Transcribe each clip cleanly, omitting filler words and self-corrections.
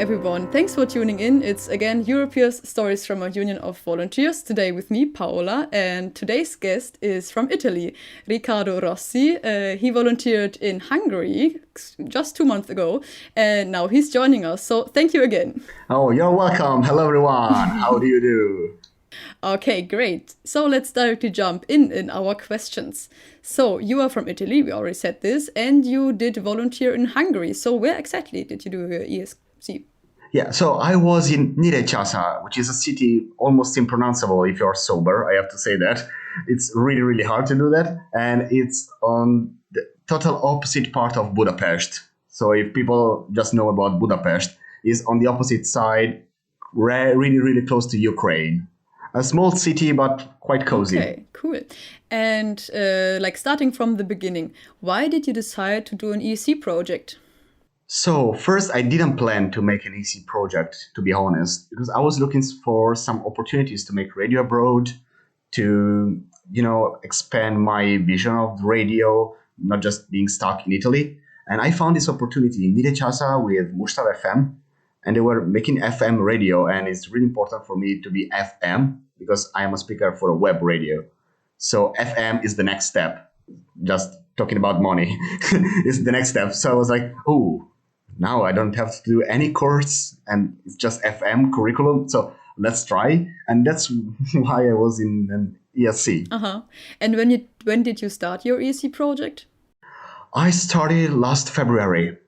everyone. Thanks for tuning in. It's again Europea's Stories from a Union of Volunteers. Today with me, Paola, and today's guest is from Italy, Riccardo Rossi. He volunteered in Hungary just 2 months ago, and now he's joining us. So thank you again. Oh, you're welcome. Hello, everyone. How do you do? Okay, great. So let's directly jump in our questions. So you are from Italy, we already said this, and you did volunteer in Hungary. So where exactly did you do your ESC? Yeah, so I was in Nyíregyháza, which is a city almost impronounceable if you're sober, I have to say that. It's really, really hard to do that. And it's on the total opposite part of Budapest. So if people just know about Budapest, it's on the opposite side, really, really close to Ukraine. A small city, but quite cozy. Okay, cool. And starting from the beginning, why did you decide to do an ESC project? So first, I didn't plan to make an EC project, to be honest, because I was looking for some opportunities to make radio abroad, to, expand my vision of radio, not just being stuck in Italy. And I found this opportunity in Nyíregyháza with Mustav FM, and they were making FM radio, and it's really important for me to be FM because I am a speaker for a web radio. So FM is the next step. Just talking about money is the next step. So I was like, oh, now I don't have to do any course and it's just FM curriculum. So let's try. And that's why I was in an ESC. And when did you start your ESC project? I started last February.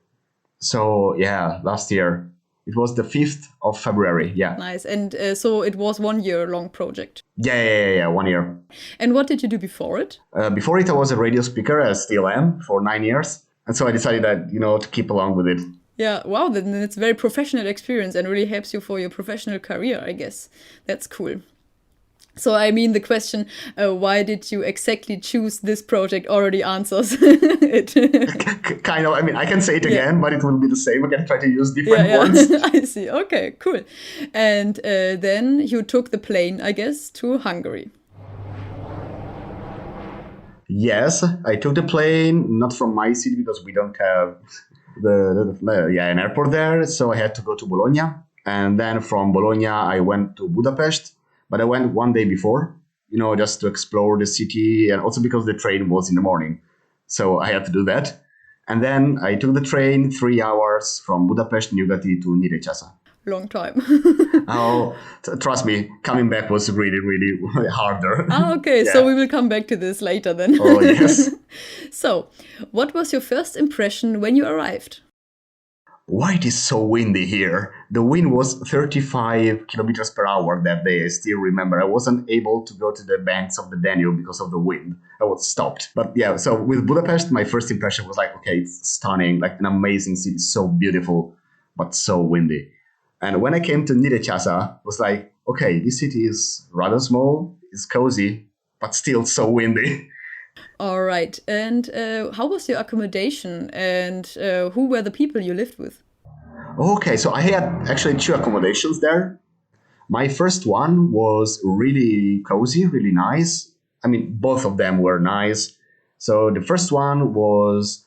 So yeah, last year. It was the 5th of February, yeah. Nice. And so it was 1 year long project? Yeah, 1 year. And what did you do before it? Before it, I was a radio speaker, I still am, for 9 years. And so I decided that, to keep along with it. Yeah, wow, then it's a very professional experience and really helps you for your professional career, I guess. That's cool. So, I mean, the question, why did you exactly choose this project already answers it. Kind of, I can say it again, but it will be the same. I can try to use different words. I see. Okay, cool. And then you took the plane, I guess, to Hungary. Yes, I took the plane, not from my city because we don't have an airport there. So I had to go to Bologna. And then from Bologna, I went to Budapest. But I went 1 day before, just to explore the city, and also because the train was in the morning. So I had to do that. And then I took the train 3 hours from Budapest, Nyugati to Nyíregyháza. Long time. Trust me, coming back was really, really harder. Okay, yeah. So we will come back to this later then. Oh, yes. So, what was your first impression when you arrived? Why it is so windy here? The wind was 35 kilometers per hour that day. I still remember. I wasn't able to go to the banks of the Danube because of the wind. I was stopped. But yeah, so with Budapest, my first impression was like, okay, it's stunning, like an amazing city, so beautiful, but so windy. And when I came to Nyíregyháza, it was like, okay, this city is rather small, it's cozy, but still so windy. All right. And how was your accommodation and who were the people you lived with? Okay, so I had actually 2 accommodations there. My first one was really cozy, really nice. Both of them were nice. So the first one was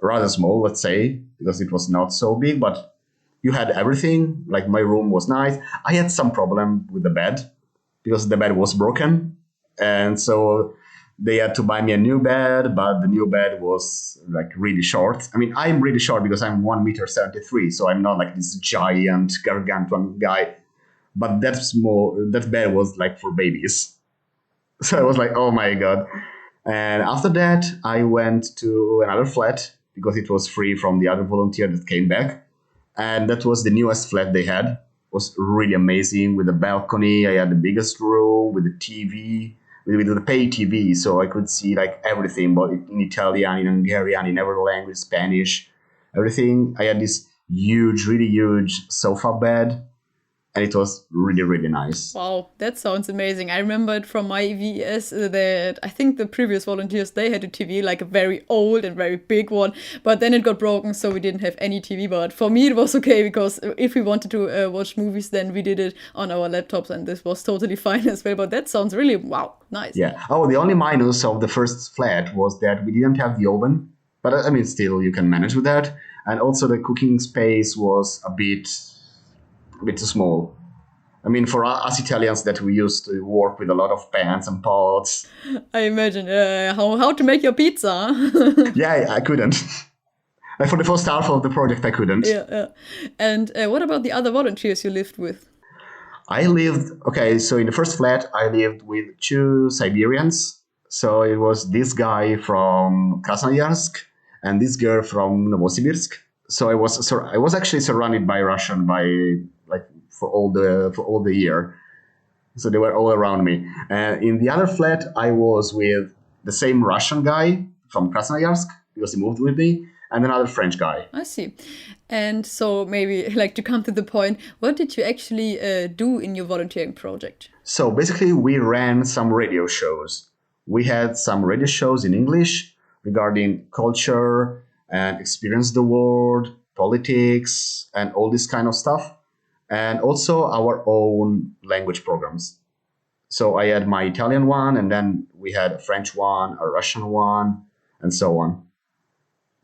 rather small, let's say, because it was not so big, but you had everything. Like my room was nice. I had some problem with the bed because the bed was broken. And so they had to buy me a new bed, but the new bed was like really short. I'm really short because I'm 1 meter 73, so I'm not like this giant gargantuan guy. But that bed was like for babies. So I was like, oh my God. And after that, I went to another flat because it was free from the other volunteer that came back. And that was the newest flat they had. It was really amazing with a balcony. I had the biggest room with a TV. With the pay TV, so I could see like everything, but in Italian, in Hungarian, in every language, Spanish, everything. I had this really huge sofa bed, and it was really, really nice. Wow, that sounds amazing. I remember it from my VES that I think the previous volunteers, they had a TV, like a very old and very big one, but then it got broken, so we didn't have any TV. But for me, it was okay, because if we wanted to watch movies, then we did it on our laptops, and this was totally fine as well. But that sounds really, wow, nice. Yeah. Oh, the only minus of the first flat was that we didn't have the oven, but still, you can manage with that. And also the cooking space was a bit a bit too small. I mean, for us Italians that we used to work with a lot of pans and pots. I imagine how to make your pizza. Yeah, I couldn't. Like for the first half of the project, I couldn't. Yeah, yeah. And what about the other volunteers you lived with? So in the first flat, I lived with two Siberians. So it was this guy from Krasnoyarsk and this girl from Novosibirsk. So I was actually surrounded by Russian by like for all the year. So they were all around me. And in the other flat, I was with the same Russian guy from Krasnoyarsk because he moved with me, and another French guy. I see. And so maybe like to come to the point, what did you actually do in your volunteering project? So basically, we ran some radio shows. We had some radio shows in English regarding culture and experience the world, politics, and all this kind of stuff. And also our own language programs. So I had my Italian one, and then we had a French one, a Russian one, and so on.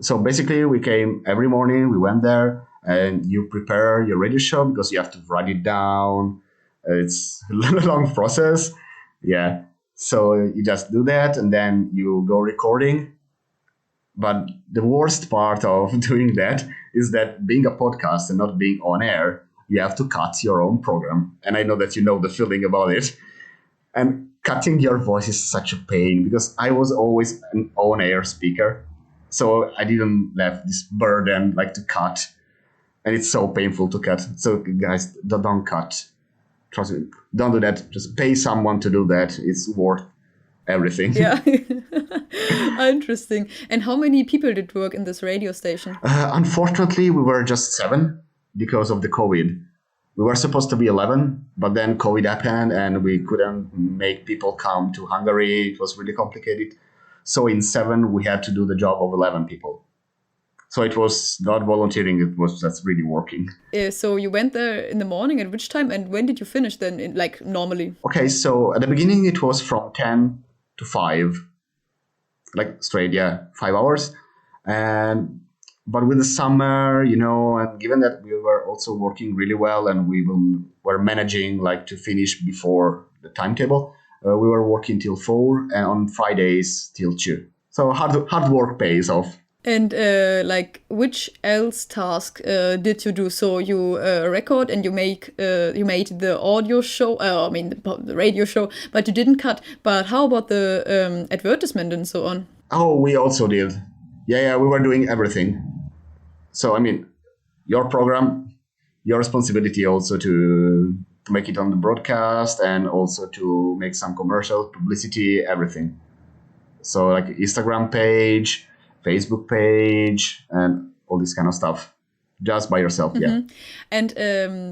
So basically, we came every morning, we went there, and you prepare your radio show because you have to write it down. It's a long process. Yeah. So you just do that, and then you go recording. But the worst part of doing that is that being a podcast and not being on air, you have to cut your own program. And I know that you know the feeling about it. And cutting your voice is such a pain because I was always an on-air speaker. So I didn't have this burden like to cut. And it's so painful to cut. So guys, don't cut. Trust me, don't do that. Just pay someone to do that. It's worth everything. Yeah. Interesting. And how many people did work in this radio station? Unfortunately, we were just 7 because of the COVID. We were supposed to be 11, but then COVID happened and we couldn't make people come to Hungary. It was really complicated. So in 7, we had to do the job of 11 people. So it was not volunteering, it was just really working. So you went there in the morning, at which time, and when did you finish then, like normally? Okay, so at the beginning it was from 10 to 5, like straight, 5 hours. But with the summer, and given that we were also working really well and we were managing like to finish before the timetable, we were working till 4 and on Fridays till 2. So hard work pays off. And like, which else task did you do? So you record and you made the audio show. The radio show, but you didn't cut. But how about the advertisement and so on? Oh, we also did. Yeah, we were doing everything. So I mean, your program, your responsibility also to make it on the broadcast and also to make some commercial publicity, everything. So like Instagram page, Facebook page, and all this kind of stuff, just by yourself. Yeah. And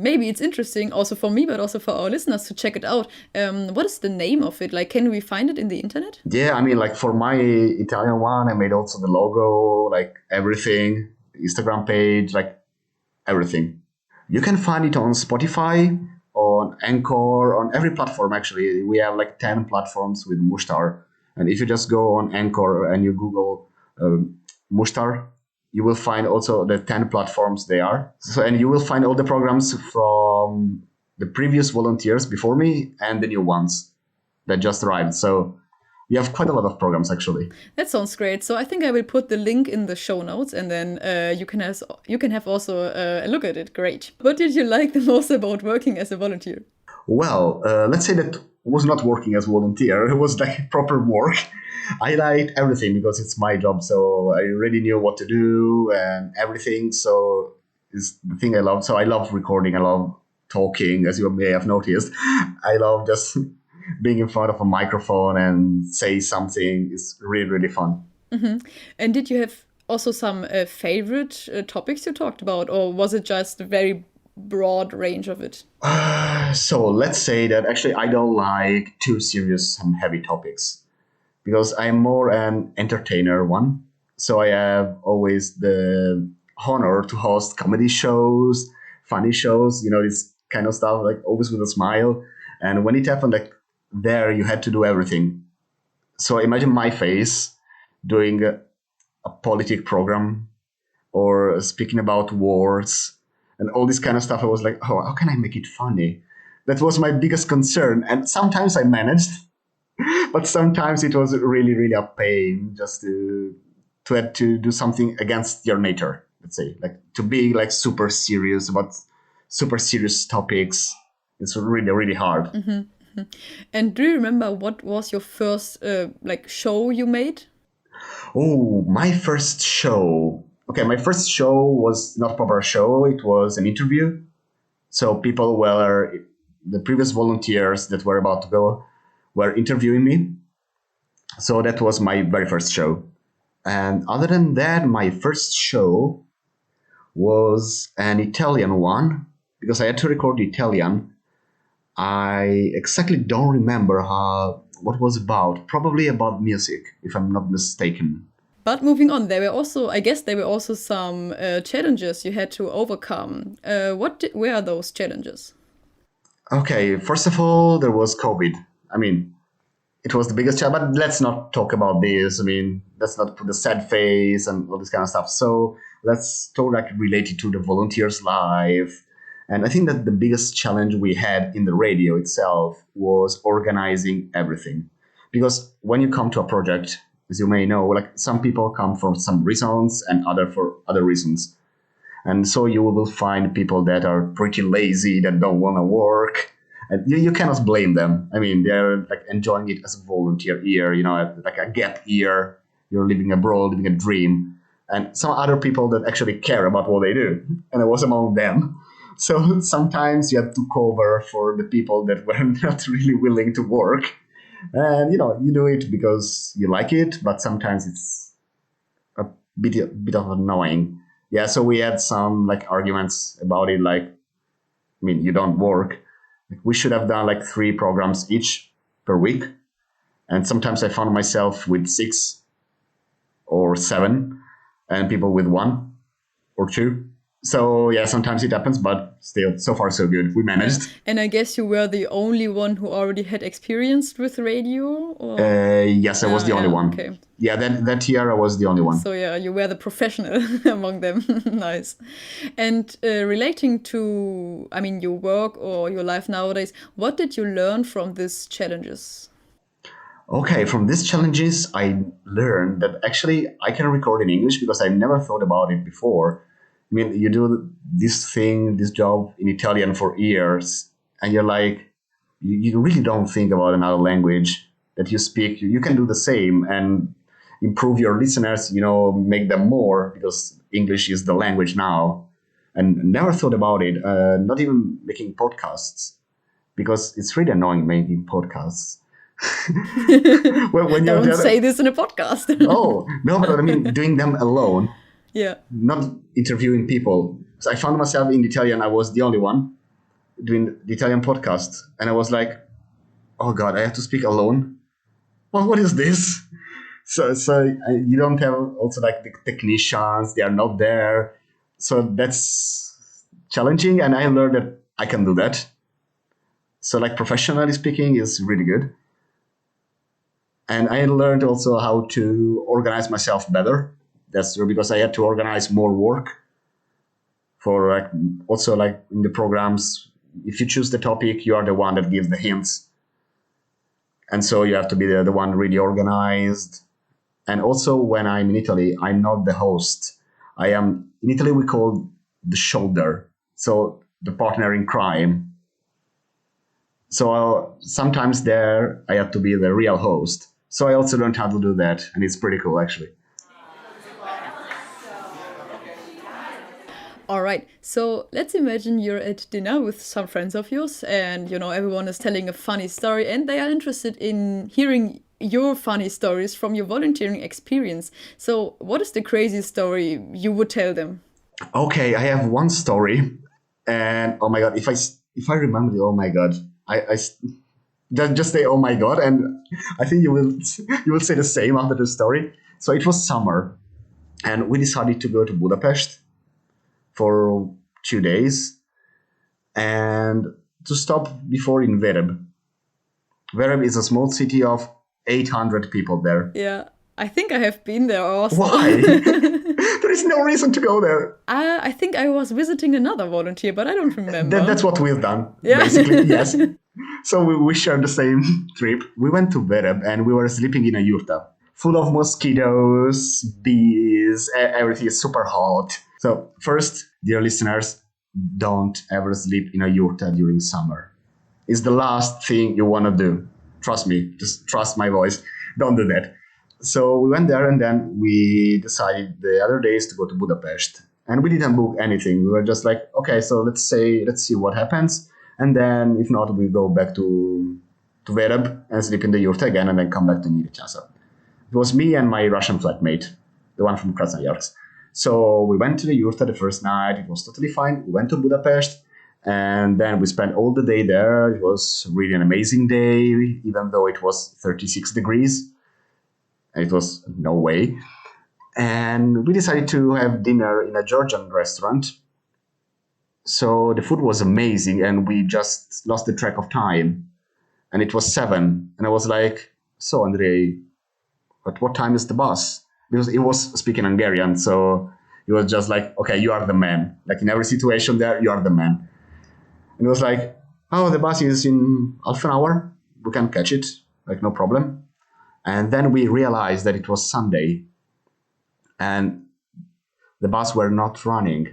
maybe it's interesting also for me, but also for our listeners to check it out. What is the name of it? Like, can we find it in the internet? Yeah, I mean, like for my Italian one, I made also the logo, like everything, Instagram page, like everything. You can find it on Spotify, on Anchor, on every platform. Actually, we have like 10 platforms with Mushtar. And if you just go on Anchor and you Google Mushtar, you will find also the 10 platforms they are. So, and you will find all the programs from the previous volunteers before me and the new ones that just arrived. So we have quite a lot of programs, actually. That sounds great. So I think I will put the link in the show notes, and then you can have also a look at it. Great. What did you like the most about working as a volunteer? Well, let's say that was not working as a volunteer. It was like proper work. I liked everything because it's my job. So I really knew what to do and everything. So it's the thing I love. So I love recording. I love talking, as you may have noticed. I love just being in front of a microphone and say something. Is really, really fun. And did you have also some favorite topics you talked about, or was it just a very broad range of it? So let's say that actually I don't like too serious and heavy topics because I'm more an entertainer one. So I have always the honor to host comedy shows, funny shows, this kind of stuff, like always with a smile. And when it happened, like there you had to do everything. So imagine my face doing a politic program or speaking about wars and all this kind of stuff. I was like, oh, how can I make it funny? That was my biggest concern. And sometimes I managed, but sometimes it was really, really a pain just to have to do something against your nature, let's say, like to be like super serious about super serious topics. It's really, really hard. And do you remember what was your first like show you made? Oh, my first show. Okay, my first show was not proper show. It was an interview. So people were the previous volunteers that were about to go were interviewing me. So that was my very first show. And other than that, my first show was an Italian one because I had to record Italian. I exactly don't remember what was about. Probably about music, if I'm not mistaken. But moving on, there were also, I guess, there were also some challenges you had to overcome. Were those challenges? Okay, first of all, there was COVID. I mean, it was the biggest challenge, but let's not talk about this. I mean, let's not put the sad face and all this kind of stuff. So let's talk like related to the volunteers' life. And I think that the biggest challenge we had in the radio itself was organizing everything. Because when you come to a project, as you may know, like some people come for some reasons and other for other reasons. And so you will find people that are pretty lazy, that don't want to work. And you cannot blame them. I mean, they're like enjoying it as a volunteer year, like a gap year. You're living abroad, living a dream. And some other people that actually care about what they do. And I was among them. So sometimes you have to cover for the people that were not really willing to work. And, you do it because you like it, but sometimes it's a bit of annoying. Yeah, so we had some like arguments about it. Like, I mean, you don't work. Like, we should have done like 3 programs each per week, and sometimes I found myself with 6 or 7, and people with 1 or 2. So yeah, sometimes it happens, but still, so far so good. We managed. And I guess you were the only one who already had experience with radio, or Yes, I was the only one. okay. Yeah, that year I was the only one. So yeah, you were the professional among them. Nice. And relating to, I mean, your work or your life nowadays, what did you learn from these challenges? Okay, from these challenges, I learned that actually I can record in English because I never thought about it before. I mean, you do this job in Italian for years, and you're like, you really don't think about another language that you speak. You can do the same and improve your listeners, make them more because English is the language now. And never thought about it, not even making podcasts because it's really annoying making podcasts. when you're Don't say this in a podcast. Oh, no, but I mean, doing them alone, Yeah. not interviewing people. So I found myself in Italian. I was the only one doing the Italian podcast. And I was like, oh God, I have to speak alone. Well, what is this? So you don't have also like the technicians. They are not there. So that's challenging. And I learned that I can do that. So like professionally speaking is really good. And I learned also how to organize myself better. That's true because I had to organize more work for like also like in the programs. If you choose the topic, you are the one that gives the hints. And so you have to be the one really organized. And also when I'm in Italy, I'm not the host. I am in Italy, we call the shoulder. So the partner in crime. So sometimes there I have to be the real host. So I also learned how to do that. And it's pretty cool, actually. All right. So let's imagine you're at dinner with some friends of yours, and everyone is telling a funny story, and they are interested in hearing your funny stories from your volunteering experience. So, what is the craziest story you would tell them? Okay, I have one story, and oh my God, if I remember it, oh my God, I just say oh my God, and I think you will say the same after the story. So it was summer, and we decided to go to Budapest for 2 days and to stop before in Vereb. Vereb is a small city of 800 people there. Yeah. I think I have been there also. Why? There is no reason to go there. I think I was visiting another volunteer, but I don't remember. That's what we've done, Yeah. basically, yes. So we shared the same trip. We went to Vereb and we were sleeping in a yurta, full of mosquitoes, bees, everything is super hot. So first, dear listeners, don't ever sleep in a yurta during summer. It's the last thing you want to do. Trust me, just trust my voice. Don't do that. So we went there and then we decided the other days to go to Budapest. And we didn't book anything. We were just like, okay, so let's see what happens. And then if not, we go back to Vereb and sleep in the yurt again and then come back to Nyíregyháza. It was me and my Russian flatmate, the one from Krasnoyarsk. So we went to the yurta the first night. It was totally fine. We went to Budapest. And then we spent all the day there. It was really an amazing day, even though it was 36 degrees. It was no way. And we decided to have dinner in a Georgian restaurant. So the food was amazing and we just lost the track of time. And it was 7. And I was like, so Andrei, at what time is the bus? Because he was speaking Hungarian. So he was just like, okay, you are the man. Like in every situation there, you are the man. And it was like, oh, the bus is in half an hour. We can catch it. Like, no problem. And then we realized that it was Sunday. And the bus were not running.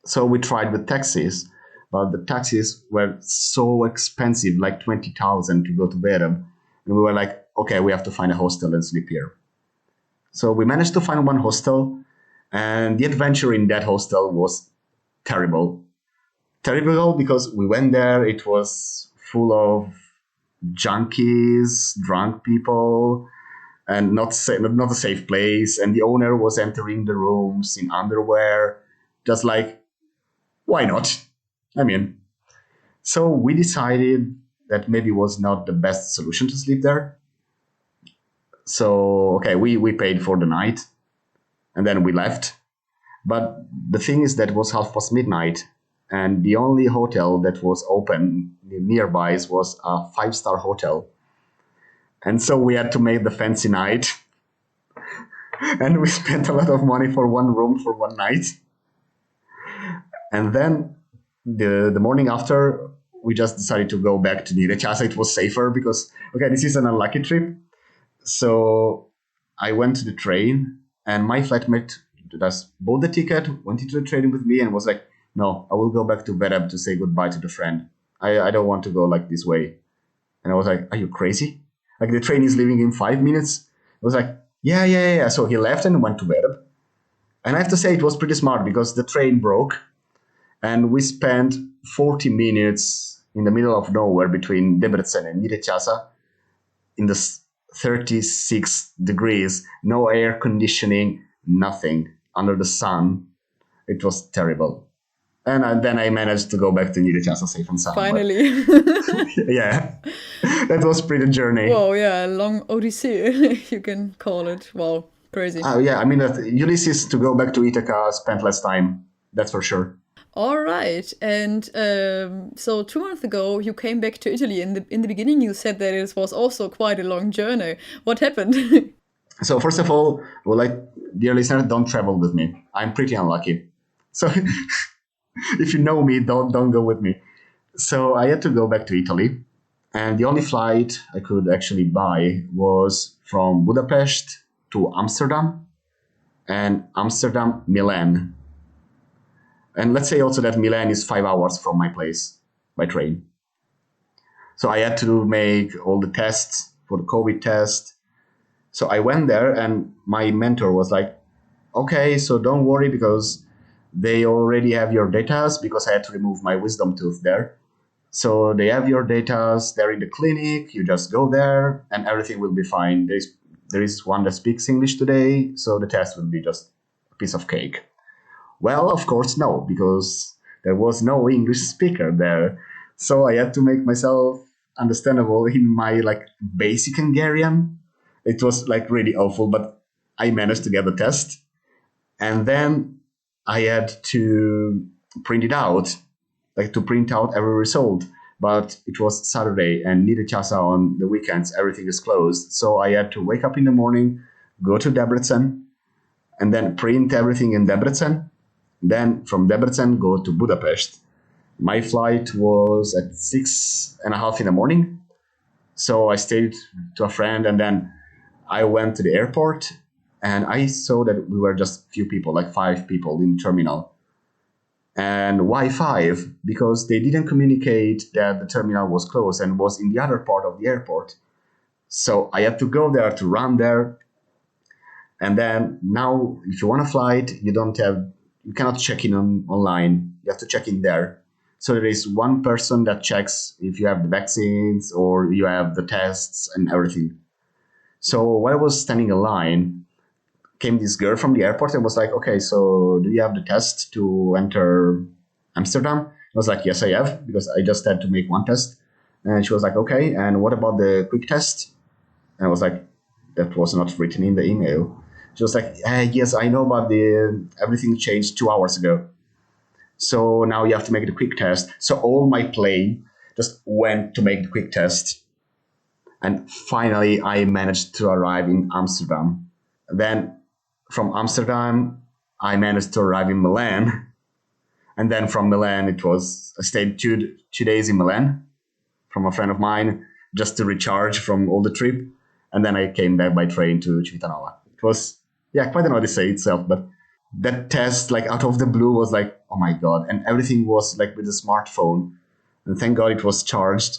So we tried with taxis. But the taxis were so expensive, like 20,000 to go to Vereb. And we were like, okay, we have to find a hostel and sleep here. So we managed to find one hostel. And the adventure in that hostel was terrible. Terrible because we went there, it was full of junkies, drunk people, and not a safe place. And the owner was entering the rooms in underwear, just like, why not? I mean, so we decided that maybe it was not the best solution to sleep there. So, okay, we paid for the night, and then we left. But the thing is that it was midnight. And the only hotel that was open nearby was a 5-star hotel. And so we had to make the fancy night. And we spent a lot of money for one room for one night. And then the morning after, we just decided to go back to Nyíregyháza. It was safer because, okay, this is an unlucky trip. So I went to the train and my flatmate just bought the ticket, went into the train with me and was like, no, I will go back to Vereb to say goodbye to the friend. I don't want to go like this way. And I was like, are you crazy? Like the train is leaving in 5 minutes. I was like, yeah. So he left and went to Vereb. And I have to say it was pretty smart because the train broke. And we spent 40 minutes in the middle of nowhere between Debrecen and Nyíregyháza in the 36 degrees, no air conditioning, nothing, under the sun. It was terrible. And then I managed to go back to Nyíregyháza safe and sound. Finally. Yeah, that was pretty journey. Wow, yeah, a long odyssey, you can call it. Wow, crazy. Yeah, I mean, that Ulysses to go back to Ithaca spent less time, that's for sure. All right, and so 2 months ago you came back to Italy. In the beginning, you said that it was also quite a long journey. What happened? So first of all, well, like, dear listener, don't travel with me. I'm pretty unlucky. So if you know me, don't go with me. So I had to go back to Italy, and the only flight I could actually buy was from Budapest to Amsterdam, and Amsterdam, Milan. And let's say also that Milan is 5 hours from my place by train. So I had to make all the tests for the COVID test. So I went there and my mentor was like, okay, so don't worry because they already have your data because I had to remove my wisdom tooth there. So they have your data, they're in the clinic, you just go there and everything will be fine. There is one that speaks English today, so the test will be just a piece of cake. Well, of course, no, because there was no English speaker there. So I had to make myself understandable in my like basic Hungarian. It was like really awful, but I managed to get the test. And then I had to print it out, like to print out every result. but it was Saturday and near Chasa on the weekends, everything is closed. So I had to wake up in the morning, go to Debrecen, and then print everything in Debrecen. Then from Debrecen, go to Budapest. My flight was at 6:30 in the morning. So I stayed to a friend, and then I went to the airport, and I saw that we were just few people, like 5 people in the terminal. And why 5? Because they didn't communicate that the terminal was closed and was in the other part of the airport. So I had to go there to run there. And then now, if you want a flight, you cannot check in online. You have to check in there. So there is one person that checks if you have the vaccines or you have the tests and everything. So while I was standing in line, came this girl from the airport and was like, okay, so do you have the test to enter Amsterdam? I was like, yes, I have, because I just had to make one test. And she was like, okay, and what about the quick test? And I was like, that was not written in the email. She was like, yes, I know, but everything changed 2 hours ago. So now you have to make the quick test. So all my plane just went to make the quick test. And finally, I managed to arrive in Amsterdam. Then from Amsterdam, I managed to arrive in Milan. And then from Milan, I stayed two days in Milan from a friend of mine just to recharge from all the trip. And then I came back by train to Civitanova. It was, quite an odyssey itself. But that test, like out of the blue, was like, oh my God. And everything was like with a smartphone. And thank God it was charged,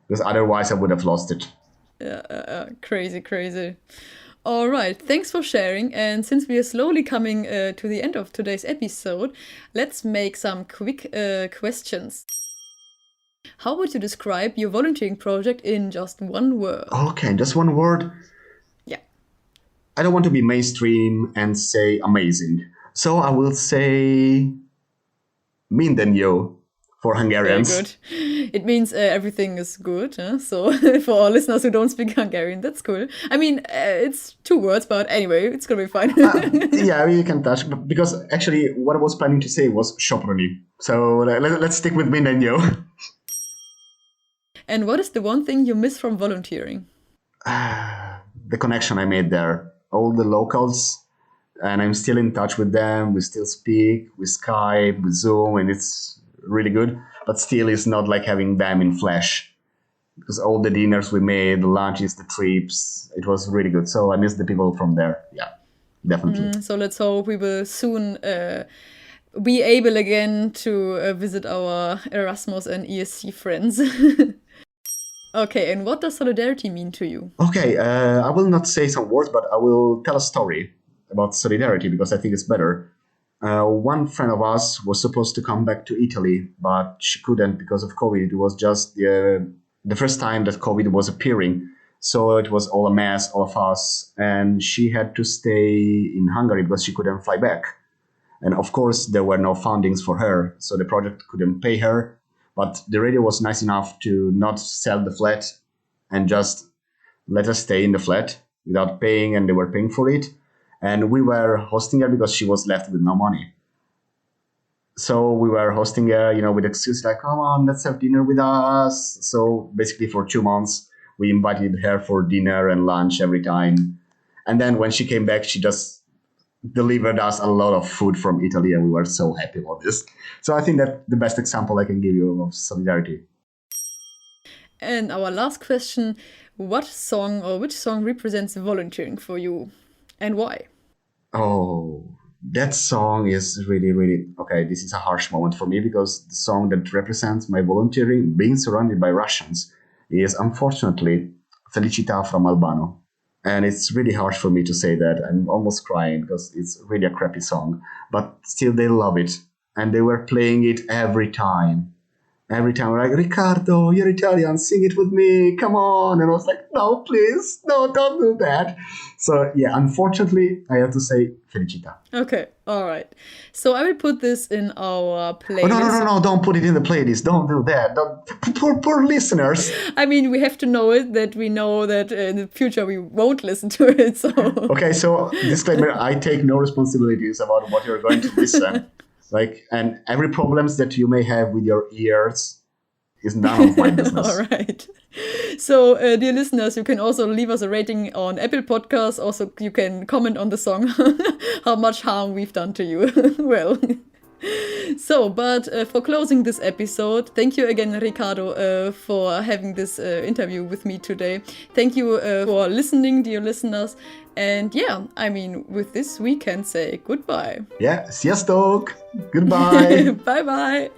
because otherwise I would have lost it. Yeah, crazy. All right, thanks for sharing. And since we are slowly coming to the end of today's episode, let's make some quick questions. How would you describe your volunteering project in just one word? Okay, just one word. Yeah. I don't want to be mainstream and say amazing. So I will say mindenjó for Hungarians. Very good. It means everything is good. So for our listeners who don't speak Hungarian, that's cool. I mean, it's 2 words, but anyway, it's going to be fine. Yeah, you can touch. Because actually what I was planning to say was Soproni. So let's stick with mindenjó. And what is the one thing you miss from volunteering? The connection I made there. All the locals, and I'm still in touch with them. We still speak, we Skype, we Zoom, and it's really good. But still, it's not like having them in flesh. Because all the dinners we made, the lunches, the trips, it was really good. So I miss the people from there. Yeah, definitely. So let's hope we will soon be able again to visit our Erasmus and ESC friends. Okay, and what does solidarity mean to you? Okay, I will not say some words, but I will tell a story about solidarity because I think it's better. One friend of us was supposed to come back to Italy, but she couldn't because of COVID. It was just the first time that COVID was appearing. So it was all a mess, all of us. And she had to stay in Hungary because she couldn't fly back. And of course, there were no fundings for her. So the project couldn't pay her. But the radio was nice enough to not sell the flat and just let us stay in the flat without paying, and they were paying for it. And we were hosting her because she was left with no money. So we were hosting her, with excuse like, come on, let's have dinner with us. So basically for 2 months, we invited her for dinner and lunch every time. And then when she came back, she just delivered us a lot of food from Italy, and we were so happy about this. So I think that's the best example I can give you of solidarity. And our last question, which song represents volunteering for you and why? Oh, that song is really, really, okay, this is a harsh moment for me because the song that represents my volunteering, being surrounded by Russians, is unfortunately Felicita from Albano. And it's really harsh for me to say that. I'm almost crying because it's really a crappy song. But still, they love it. And they were playing it every time. Every time we're like, Riccardo, you're Italian, sing it with me, come on. And I was like, no, please, no, don't do that. So yeah, unfortunately, I have to say Felicita. Okay, all right. So I will put this in our playlist. Oh, no, don't put it in the playlist. Don't do that. Poor listeners. I mean, we have to know it, that we know that in the future we won't listen to it. So okay, so disclaimer, I take no responsibilities about what you're going to listen. And every problems that you may have with your ears, is none of my business. All right. So, dear listeners, you can also leave us a rating on Apple Podcasts. Also, you can comment on the song, how much harm we've done to you. Well, so, but for closing this episode, thank you again, Ricardo, for having this interview with me today. Thank you for listening, dear listeners. And yeah, I mean, with this, we can say goodbye. Yeah, sziasztok! Goodbye! Bye-bye!